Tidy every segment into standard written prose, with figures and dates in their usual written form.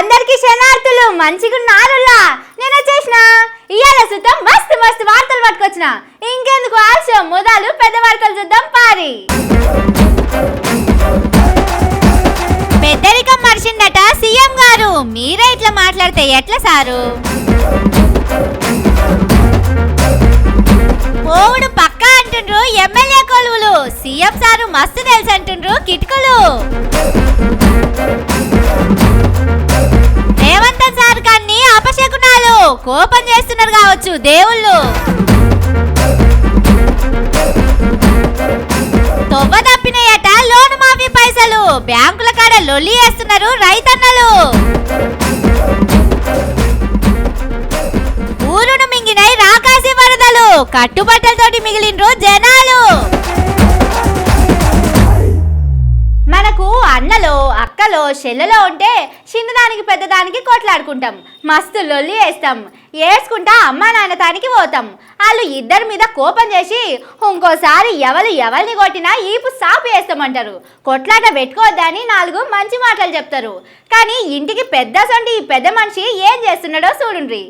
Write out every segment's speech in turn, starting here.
అందరికి శనార్థులు మంచిగున్నారులా. నేను వచ్చేసిన ఇయాల సుతం మస్తు మస్తు వార్తలు పట్టుకొచ్చిన. ఇంకెందుకు ఆలస్యం, మొదలు పెద్ద వార్తలు చూద్దాం పారి. పెద్దరికం మర్చిందట సీఎం గారు. మీరే ఇట్లా మాట్లాడితే ఎట్లా సారు? పోవుడు పక్క అంటుండ్రు ఎమ్మెల్యే కొలువులు. సీఎం సారు మస్తు తెలుసు అంటుండ్రు కిటుకులు. రేవంత్ సార్ కన్ని అపశకునాలు కోపం చేస్తున్నారు కావచ్చు దేవుళ్ళు. తొవ్వ తప్పినయట లోను మాఫీ పైసలు. బ్యాంకుల కాడ లొల్లి చేస్తున్నారు రైతన్నలు. ఊరును మింగినై రాకాసి వరదలు. కట్టుబట్టలతోటి మిగిలిండ్రు జనాలు. మనకు అన్నలో అక్కలో చెల్లెలో ఉంటే చిన్నదానికి పెద్దదానికి కొట్లాడుకుంటాం, మస్తు లొల్లి వేస్తాం, ఏడ్చుకుంటా అమ్మా నాన్న తానికి పోతాం. వాళ్ళు ఇద్దరి మీద కోపం చేసి ఇంకోసారి ఎవరిని కొట్టినా ఈపు సాపు వేస్తామంటారు. కొట్లాట పెట్టుకోవద్దని 4 మంచి మాటలు చెప్తారు. కానీ ఇంటికి పెద్ద మనిషి ఏం చేస్తున్నాడో చూడండి.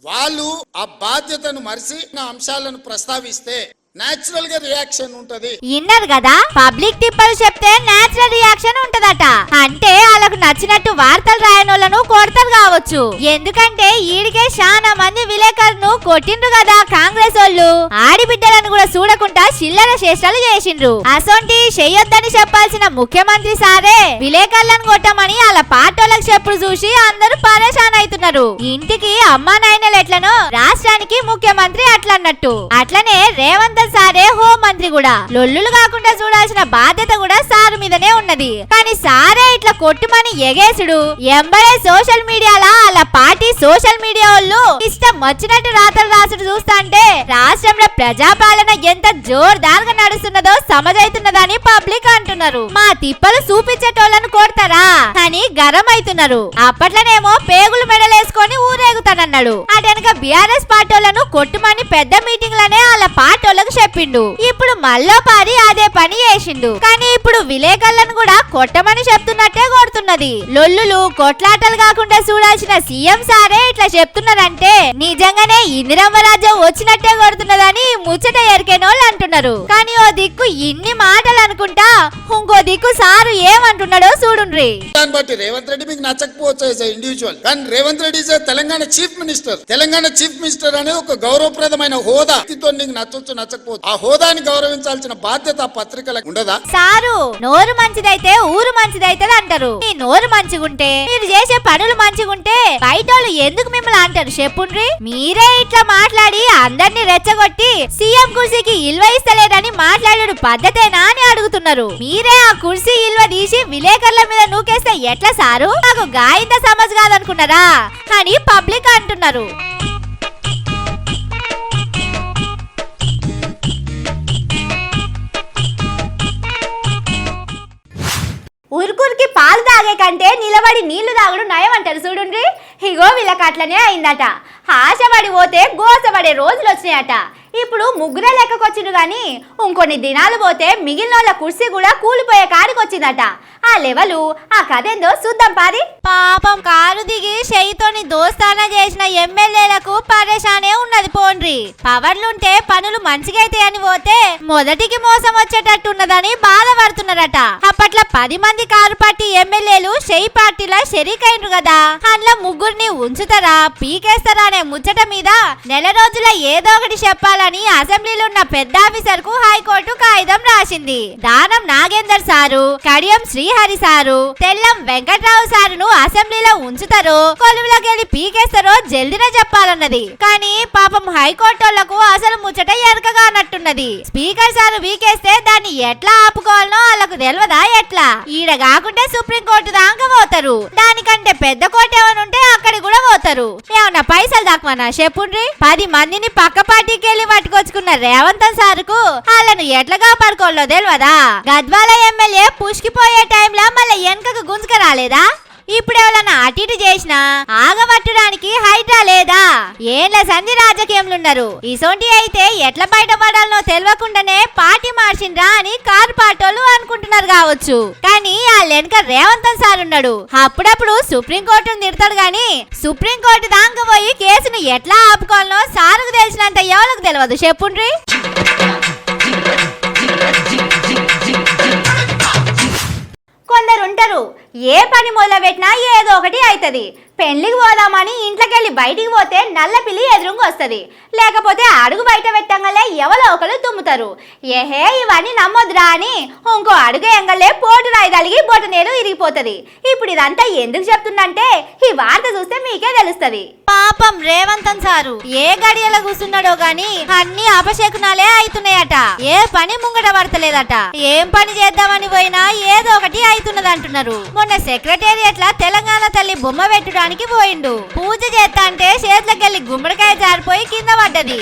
వాళ్ళు ఆ బాధ్యతను మరిచి అంశాలను ప్రస్తావిస్తే నేచురల్ గా రియాక్షన్ ఉంటది. ఇన్నర్ కదా, పబ్లిక్ టిప్పలు చెప్తే నేచురల్ రియాక్షన్ ఉంటదట. అంటే వాళ్ళకు నచ్చినట్టు వార్తలు రాయనోళ్ళను కొడతారు కావచ్చు. ఎందుకంటే ఈడికే చాలా మంది విలేకరులను కొట్టిండ్రు కదా కాంగ్రెస్ వాళ్ళు. ఆడిబిడ్డలను కూడా చూడకుండా చిల్లర చేష్టలు చేసిండ్రు. అసొంటి చెయ్యొద్దని చెప్పాల్సిన ముఖ్యమంత్రి సారే విలేకరులను కొట్టమని వాళ్ళ పార్టీలకు చెప్పుడు చూసి అందరూ పరేషాన్ అవుతున్నారు. ఇంటికి అమ్మా నాయనలు ఎట్లనో రాష్ట్రానికి ముఖ్యమంత్రి అట్లన్నట్టు. అట్లనే రేవంత్ సారే హోంమంత్రి కూడా. లొల్లులు కాకుండా చూడాల్సిన బాధ్యత కూడా సారు మీదనే ఉన్నది. కానీ సారే ఇట్లా కొట్టుమని ఎగేసుడు, ఎంబడే సోషల్ మీడియాలా అలా పార్టీ సోషల్ మీడియా వాళ్ళు ఇష్టం వచ్చినట్టు రాతలు రాసుడు చూస్తాంటే రాష్ట్రంలో ప్రజాపాలన ఎంత జోర్దార్గా నడుస్తున్నదో సమజైతున్నదని పబ్లిక్ అంటున్నారు. మా తిప్పలు చూపించేటోళ్లను కొడతారా అని గరం అవుతున్నారు. అప్పట్లోనేమో పేగులు మెడలేసుకొని ఊరేగుతానన్నాడు. అటెనక బీఆర్ఎస్ పార్టీలను కొట్టుమని పెద్ద మీటింగ్లనే వాళ్ళ పార్టీలకు చెప్పిండు. ఇప్పుడు మళ్ళా పారి అదే పని చేసిండు. కానీ ఇప్పుడు విలేకరులను కూడా కొట్టమని చెప్తున్నట్టే కొడుతున్నది. లొల్లులు కొట్లాటలు కాకుండా చూడాల్సిన సీఎం సారే ఇట్లా చెప్తున్నారంటే నిజంగానే ఇందిరమ్మ రాజ్యం వచ్చినట్టే కొడుతున్నదని ముచ్చట ఎరికేనోళ్ళు అంటున్నారు. కానీ ఓ దిక్కు ఇన్ని మాటలు అనుకుంటా ఇంకో దిక్కు సారు ఏమంటున్నాడో చూడుండ్రి. దాన్ని బట్టి రేవంత్ రెడ్డి మీకు నచ్చకపోవచ్చు ఇండివిజువల్, కానీ Revanth Reddy Telangana chief minister. Telangana chief minister అనేది ఒక గౌరవప్రదమైన హోదా. నీకు నచ్చొచ్చు నచ్చకపోవచ్చు, ఆ హోదాని గౌరవించాల్సిన బాధ్యత పత్రికలకు ఉండదా? సారు నోరు మంచిదైతే ఊరు మంచిదైతే అంటారు. మీ నోరు మంచిగుంటే మీరు చేసే పనులు మంచిగుంటే బయటోళ్ళు ఎందుకు మిమ్మల్ని అంటారు చెప్పుండ్రి. మీరే ఇట్లా మాట్లాడి అందరినీ రెచ్చగొట్టి సీఎం కుర్చీకి ఇల్వ ఇస్తలేదని మాట్లాడు పద్ధతేనా అని అడుగుతున్నారు. మీరే ఆ కుర్చీ ఇల్వ తీసి విలేకరుల మీద నూకేస్తే ఎట్లా సారు? నాకు గాయంత సమజ్ కాదనుకున్నారా అని పబ్లిక్ అంటున్నారు. ఉరుకురికి పాలు తాగే కంటే నిలబడి నీళ్లు తాగుడు నయం అంటారు చూడుండ్రి. ఇగో వీళ్ళకి అట్లనే అయిందట. ఆశపడి పోతే గోసపడే రోజులు వచ్చినాయట. ఇప్పుడు ముగ్గురే లెక్కకొచ్చిండు గాని ఇంకొన్ని దినాలు పోతే మిగిలిన వాళ్ళ కుర్సీ కూడా కూలిపోయే కాడికి వచ్చిందట. ఆ లెవెలు ఆ కథ ఏందో చూద్దాం పారి. పాపం కారు దిగి చెయ్యితోని దోస్తానా చేసిన ఎమ్మెల్యేలకు పరేషానే ఉన్నది పోండ్రి. పవర్లుంటే పనులు మంచిగైతాయని పోతే మొదటికి మోసం వచ్చేటట్టున్నదని బాధపడుతున్నారట. అప్పట్లో 10 మంది కారు పార్టీ ఎమ్మెల్యేలు షెయి పార్టీలా షరీకైండ్రు కదా. అందులో ముగ్గురిని ఉంచుతారా పీకేస్తారా అనే ముచ్చట మీద నెల రోజుల ఏదో ఒకటి చెప్పాలని అసెంబ్లీలో ఉన్న పెద్ద ఆఫీసర్ కు హైకోర్టు కాగితం రాసింది. దానం నాగేందర్ సారు, కడియం శ్రీహరి సారు, తెల్లం వెంకట్రావు సారును అసెంబ్లీలో ఉంచుతారో కొలువులోకి వెళ్ళి పీకేస్తారో జల్దినే చెప్పాలన్నది. కానీ పాపం హైకోర్టులకు అసలు ముచ్చట ఎరకగా అన్నట్టున్నది. స్పీకర్ సారు పీకేస్తే దాన్ని ఎట్లా ఆపుకోవాలనో వాళ్ళకు తెలియదా ఎట్లా? ఈడ కాకుంటే సుప్రీంకోర్టు దాకా పోతారు. దానికంటే పెద్ద కోర్టు ఏమనుంటే అక్కడికి కూడా పోతారు. ఏమన్నా పైసలు దాకమన్నా చెప్పుండ్రి. 10 మందిని పక్క పార్టీకి వెళ్ళి పట్టుకొచ్చుకున్న రేవంత్ సారుకు వాళ్ళను ఎట్లా కాపాడుకోవాలో తెలియదా? గద్వాల ఎమ్మెల్యే పుష్కిపోయే టైంలో మళ్ళీ వెనకకు గుంజుక రాలేదా? ఇప్పుడు ఎవరన్నా అటు ఇటు చేసినా ఆగబట్టడానికి హైడ్రా లేదా? ఏళ్ళ సంధి రాజకీయంలున్నారు. ఇసొంటి అయితే ఎట్లా బయటపడాలనో తెలియకుండానే పార్టీ మార్చిండ్రా అని కారు పాటోళ్ళు అనుకుంటున్నారు కావచ్చు. కానీ ఆ వెనక రేవంత్ సార్ ఉన్నాడు. అప్పుడప్పుడు సుప్రీంకోర్టును తిడతాడు గాని సుప్రీంకోర్టు దాకా పోయి కేసును ఎట్లా ఆపుకోవాలనో సారుకు తెలిసినంత ఎవరికి తెలియదు. చెప్పుండ్రి. కొందరుంటారు ఏ పని మొదలుపెట్టినా ఏదో ఒకటి అవుతుంది. పెళ్లికి పోదామని ఇంట్లోకెళ్ళి బయటికి పోతే నల్ల పిల్లి ఎదురుగా వస్తుంది. లేకపోతే అడుగు బయట పెట్టంగానే ఎవరో ఒకరు తుమ్ముతారు. ఏహే ఇవన్నీ నమ్మొద్దురా అని ఇంకో అడుగు ఎంగలే పోటు రాయి తలిగి బొటనేలు ఇరిగిపోతుంది. ఇప్పుడు ఇదంతా ఎందుకు చెప్తుందంటే ఈ వార్త చూస్తే మీకే తెలుస్తుంది. పాపం రేవంతన్ సారు ఏ గడియలో కూర్చున్నాడో గాని అన్ని అపశకునాలే అవుతున్నాయట. ఏ పని ముంగట పడతలేదట. ఏం పని చేద్దామని పోయినా ఏదో ఒకటి అవుతున్నది అంటున్నారు. మొన్న సెక్రటేరియట్ లా తెలంగాణ తల్లి బొమ్మ పెట్టడానికి పోయిండు. పూజ చేస్తా అంటే చేతులకెళ్ళి గుమ్మడికాయ జారిపోయి కింద పడ్డది.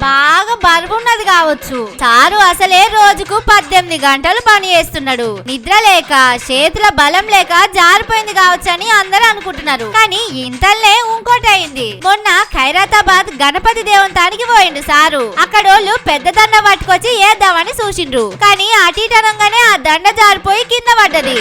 బాగా బరువున్నది కావచ్చు. సారు అసలే రోజుకు 18 గంటలు పని చేస్తున్నాడు. నిద్ర లేక చేతుల బలం లేక జారిపోయింది కావచ్చు అని అందరూ అనుకుంటున్నారు. కానీ ఇంతలే ఇంకోటి అయింది. మొన్న ఖైరతాబాద్ గణపతి దేవంతానికి పోయిండు సారు. అక్కడోళ్ళు పెద్ద దండ పట్టుకొచ్చి ఏద్దామని చూసిండ్రు. కానీ అటీటనంగానే ఆ దండ జారిపోయి కింద పడ్డది.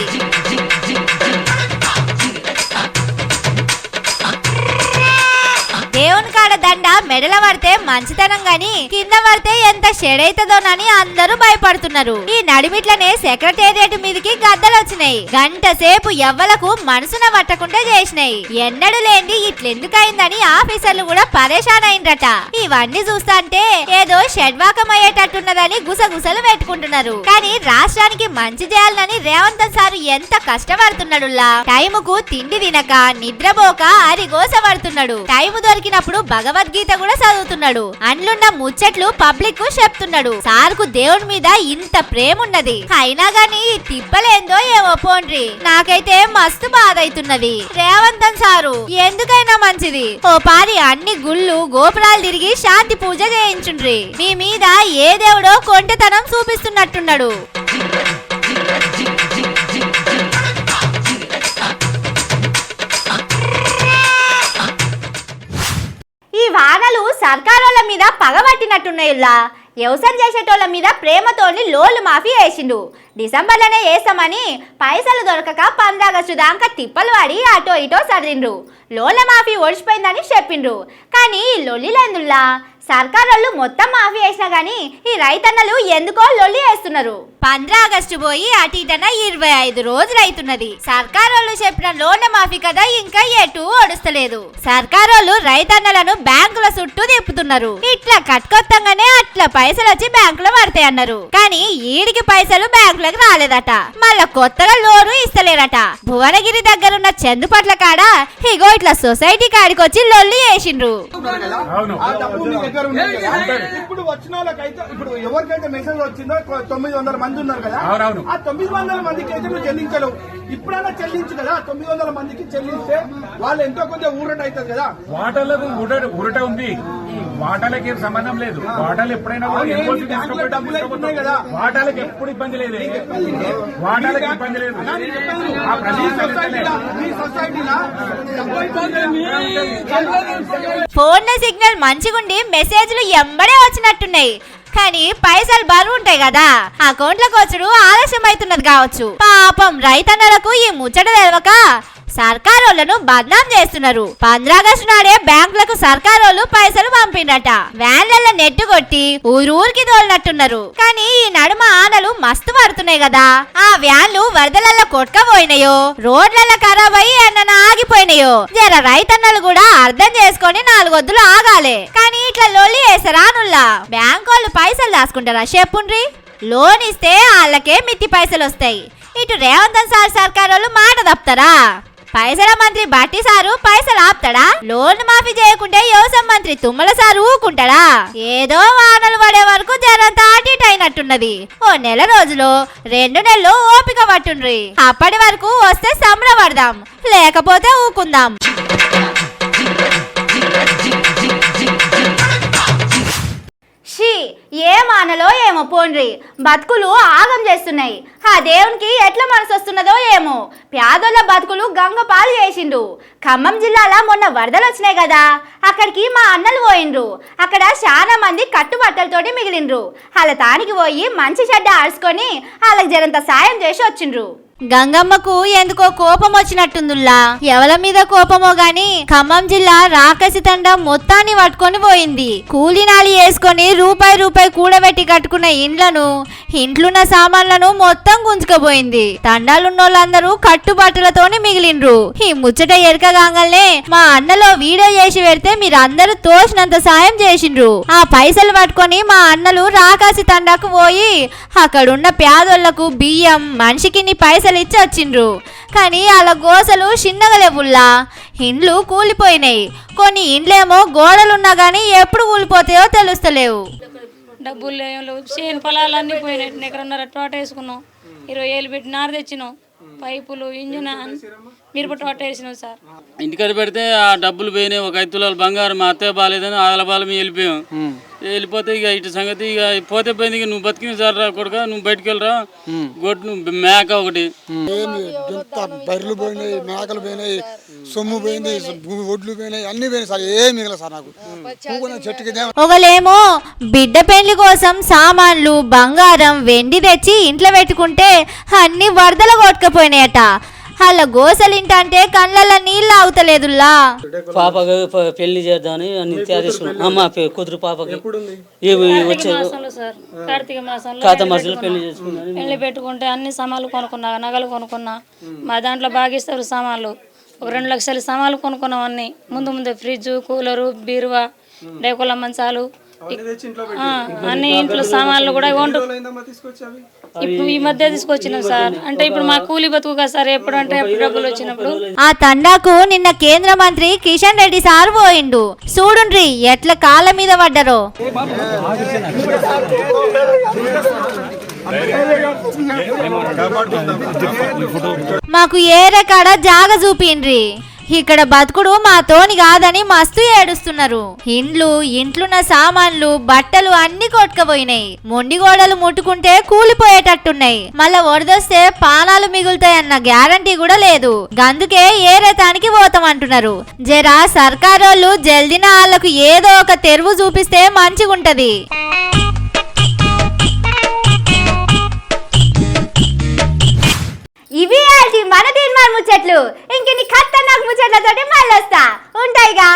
దేవుని కాడ దండ మెడల పడితే మంచితనం గాని కింద పడితే ఎంత షెడైతదోనని అందరూ భయపడుతున్నారు. ఈ నడిమిట్లనే సెక్రటేరియట్ మీదకి గద్దలు వచ్చినాయి. గంట సేపు ఎవ్వలకు మనసున పట్టకుండా చేసినాయి. ఎన్నడూ లేంది ఇట్లెందుకయిందని ఆఫీసర్లు కూడా పరేషాన్ అయిందట. ఇవన్నీ చూస్తాంటే ఏదో షడ్వాకం అయ్యేటట్టున్నదని గుసగుసలు పెట్టుకుంటున్నారు. కానీ రాష్ట్రానికి మంచి చేయాలని రేవంత్ సారు ఎంత కష్టపడుతున్నాడులా. టైముకు తిండి తినక నిద్రపోక అరిగోస పడుతున్నాడు. టైము దొరికినప్పుడు భగవద్గీత కూడా చదువుతున్నాడు. అండ్లున్న ముచ్చట్లు పబ్లిక్ కు చెప్తున్నాడు. సార్కు దేవుడి మీద ఇంత ప్రేమ ఉన్నది. అయినా గాని తిప్పలేందో ఏమో పోండ్రి. నాకైతే మస్తు బాధ అవుతున్నది. రేవంతన్ సారు ఎందుకైనా మంచిది ఓ పారి అన్ని గుళ్ళు గోపురాలు తిరిగి శాంతి పూజ చేయించుండ్రి. మీ మీద ఏ దేవుడో కొంటెతనం చూపిస్తున్నట్టున్నాడు. ఈ వానలు సర్కారోళ్ళ మీద పగబట్టినట్టున్నాయిలా. వ్యవసాయం చేసేటోళ్ళ మీద ప్రేమతోని లోన్లు మాఫీ వేసిండు. డిసెంబర్లోనే వేస్తామని పైసలు దొరకక 15 ఆగస్టు దాకా తిప్పలు వాడి అటో ఇటో సర్దిండ్రు. లోన్ల మాఫీ ఓడిచిపోయిందని చెప్పిండ్రు. కానీ ఈ లొల్లిలేందుల్లా సర్కారోళ్ళు మొత్తం మాఫీ వేసినా గానీ ఈ రైతన్నలు ఎందుకో లొల్లి వేస్తున్నారు. 15 ఆగస్టు పోయి అటు ఇటన 25 రోజులు అవుతున్నది. సర్కారోళ్ళు చెప్పిన లోన్ల మాఫీ కదా ఇంకా ఎటు ఓడుస్తలేదు. సర్కారోళ్ళు రైతన్నలను బ్యాంకుల చుట్టూ తిప్పుతున్నారు. ఇట్లా కట్టుకొత్తంగానే అట్లా పైసలు వచ్చి బ్యాంకులో పడతాయి అన్నారు. కానీ ఈడికి పైసలు బ్యాంకులకు రాలేదట. మళ్ళా కొత్తగా లోను ఇస్తలేరట. భువనగిరి దగ్గరున్న చందుపట్ల కాడ ఇగో ఇట్లా సొసైటీ కాడికి వచ్చి లొల్లి వేసిండ్రు. ఇప్పుడు వచ్చిన వాళ్ళకైతే ఇప్పుడు ఎవరికైతే మెసేజ్ వచ్చిందో 900 మంది ఉన్నారు కదా. ఆ 900 మందికి అయితే నువ్వు చెల్లించలేవు. ఇప్పుడైనా చెల్లించు కదా. 900 మందికి చెల్లిస్తే వాళ్ళు ఎంతో కొంచెం ఊరట అవుతుంది కదా. వాటాలకు ఊరట ఉంది. వాటాలకి సంబంధం లేదు. వాటాలు ఎప్పుడైనా డబ్బులు అవుతున్నాయి కదా. వాటాలకు ఎప్పుడు ఇబ్బంది లేదు. వాటాలకు ఇబ్బంది లేదు. ఫోన్ సిగ్నల్ మంచిగుండి మెసేజ్లు ఎంబడే వచ్చినట్టున్నాయి. కానీ పైసలు బరువు ఉంటాయి కదా. అకౌంట్లకు వచ్చుడు ఆలస్యం అవుతున్నది కావచ్చు. పాపం రైతన్నలకు ఈ ముచ్చట తెలవక సర్కారోళ్లను బద్నాం చేస్తున్నారు. 15 ఆగస్టు నాడే బ్యాంకులకు సర్కారోళ్ళు పైసలు పంపిండట. వ్యాన్లలో నెట్టు కొట్టి ఊరూరికి తోలినట్టున్నారు. కానీ ఈ నడుమ ఆనలు మస్తు పడుతున్నాయి కదా. ఆ వ్యాన్లు వరదలలో కొట్టుకపోయినాయో రోడ్లలో ఖరాబ్ అయ్యి ఎన్న ఆగిపోయినాయో జర రైతన్నలు కూడా అర్థం చేసుకొని 4 వద్దులు ఆగాలి. కానీ ఇట్లా లొల్లి వేసారా అనుల్లా. బ్యాంకు వాళ్ళు పైసలు దాచుకుంటారా చెప్పుండ్రి. లోన్ ఇస్తే వాళ్ళకే మిత్తి పైసలు వస్తాయి. ఇటు రేవంత్ సార్ సర్కారోళ్ళు మాట తప్పుతారా? పైసల మంత్రి బట్టి సారు పైసలు ఆపుతాడా? లోన్ మాఫీ చేయకుంటే వ్యవసాయ మంత్రి తుమ్మల సారు ఊకుంటాడా? ఏదో వానలు పడే వరకు జనంతా అటు ఇటు అయినట్టున్నది. ఓ నెల రోజులు 2 నెలలు ఓపిక పట్టుండ్రి. అప్పటి వరకు వస్తే సంబరపడదాం, లేకపోతే ఊకుందాం. ఛీ ఏమానలో ఏమో పోండ్రి, బతుకులు ఆగం చేస్తున్నాయి. ఆ దేవునికి ఎట్లా మనసు వస్తున్నదో ఏమో, పేదోళ్ళ బతుకులు గంగపాలు చేసిండు. ఖమ్మం జిల్లాలో మొన్న వరదలు వచ్చినాయి కదా, అక్కడికి మా అన్నలు పోయిండ్రు. అక్కడ చాలా మంది కట్టుబట్టలతోటి మిగిలిండ్రు. వాళ్ళ తానికి పోయి మంచి చెడ్డ ఆడుచుకొని వాళ్ళకి జరంత సాయం చేసి వచ్చిండ్రు. గంగమ్మకు ఎందుకో కోపం వచ్చినట్టుందిలా, ఎవల మీద కోపమో గాని ఖమ్మం జిల్లా రాకసి తండ మొత్తాన్ని పట్టుకొని పోయింది. కూలీనాలి వేసుకొని రూపాయి కూడబెట్టి కట్టుకున్న ఇండ్లను, ఇంట్లున్న సామాన్లను మొత్తం గుంజుకపోయింది. తండాలున్నోళ్ళందరూ కట్టుబట్టలతోని మిగిలిండ్రు. ఈ ముచ్చట ఎరకగాంగల్నే మా అన్నలో వీడియో చేసి పెడితే మీరందరూ తోచినంత సాయం చేసిండ్రు. ఆ పైసలు పట్టుకొని మా అన్నలు రాకాసి తండాకు పోయి అక్కడున్న పేదోళ్లకు బియ్యం, మనిషికి పైసలు ఇచ్చి వచ్చిండ్రు. కానీ వాళ్ళ గోసలు చిన్నగా లేవుల్లా, ఇండ్లు కూలిపోయినాయి. కొన్ని ఇండ్లేమో గోడలున్నా గానీ ఎప్పుడు కూలిపోతాయో తెలుస్తలేవు. డబ్బులు లేవు, చేను పొలాలన్నీ పోయినాయి. ఎక్కడన్నారా తోట వేసుకున్నాం, 20,000 పెట్టి నారు తెచ్చినాం, పైపులు, ఇంజిన్, మిరప తోట వేసినాం సార్. ఇంటికాడ పెడితే ఆ డబ్బులు పోయినాయి. ఒక 5 తులాల బంగారం మా అత్తయ్య బాగాలేదని ఆల బాల మేము వెళ్ళిపోయాం. వెళ్ళిపోతే ఇక ఇటు సంగతి ఇక పోతే పోయింది. ఇక నువ్వు బతికిన సార్ రా కొడుక, నువ్వు బయటకు వెళ్ళరా, గొడ్డు నువ్వు మేక ఒకటి. బర్రెలు పోయినాయి, మేకలు పోయినాయి, సొమ్ము పోయింది, ఒడ్లు పోయినాయి, అన్ని పోయినాయి సార్. ఏం మిగల సార్ నాకు. చెట్టుకి ఒకలేమో బిడ్డ పెళ్లి కోసం సామాన్లు, బంగారం, వెండి తెచ్చి ఇంట్లో పెట్టుకుంటే అన్ని వరదలు కొట్టుకుపోయినాయట. వాళ్ళ గోసలింటంటే కళ్ళల్లో నీళ్ళు ఆగుతలేదుల్లా. పాపకు పెళ్లి చేద్దామని అన్ని తీసుకున్నాం. అమ్మ కూతురు పాపకి కార్తీక మాసంలో ఖాతా మాసంలో పెళ్లి చేసుకున్నాను. పెళ్లి పెట్టుకుంటే అన్ని సామాన్లు కొనుక్కున్నా, నగలు కొనుక్కున్నా. మా దాంట్లో బాగా ఇస్తారు సామాన్లు. ఒక 2 లక్షల సామాన్లు కొనుక్కున్నాం. అన్ని ముందు ఫ్రిడ్జ్, కూలరు, బీరువా, డేకుల మంచాలు, అన్ని ఇంట్లో సామాన్లు కూడా ఇప్పుడు ఈ మధ్య తీసుకొచ్చినాం సార్. అంటే ఇప్పుడు మా కూలి బతుకు కదా సార్, ఎప్పుడంటే ఎప్పుడు డబ్బులు వచ్చినప్పుడు. ఆ తండాకు నిన్న కేంద్ర మంత్రి కిషన్ రెడ్డి సార్ పోయిండు. చూడుండ్రి ఎట్లా కాళ్ళ మీద పడ్డారో. మాకు ఏరే కాడ జాగ చూపిండ్రి, ఇక్కడ బతుకుడు మాతోని కాదని మస్తు ఏడుస్తున్నారు. ఇంట్లున్న సామాన్లు, బట్టలు అన్ని కొట్టుకుపోయినాయి. మొండి గోడలు ముట్టుకుంటే కూలిపోయేటట్టున్నాయి. మళ్ళా వరదొస్తే పానాలు మిగులుతాయన్న గ్యారంటీ కూడా లేదు. గందుకే ఏరేతానికి పోతామంటున్నారు. జరా సర్కారోళ్ళు జల్దిన వాళ్ళకు ఏదో ఒక తెరువు చూపిస్తే మంచిగుంటది. ఇవి మన తీర్మాన ముచ్చట్లు. ఇంక నీ ఖతర్నాక్ ముచ్చట్లతోటి మళ్ళీ వస్తా. ఉంటాయిగా.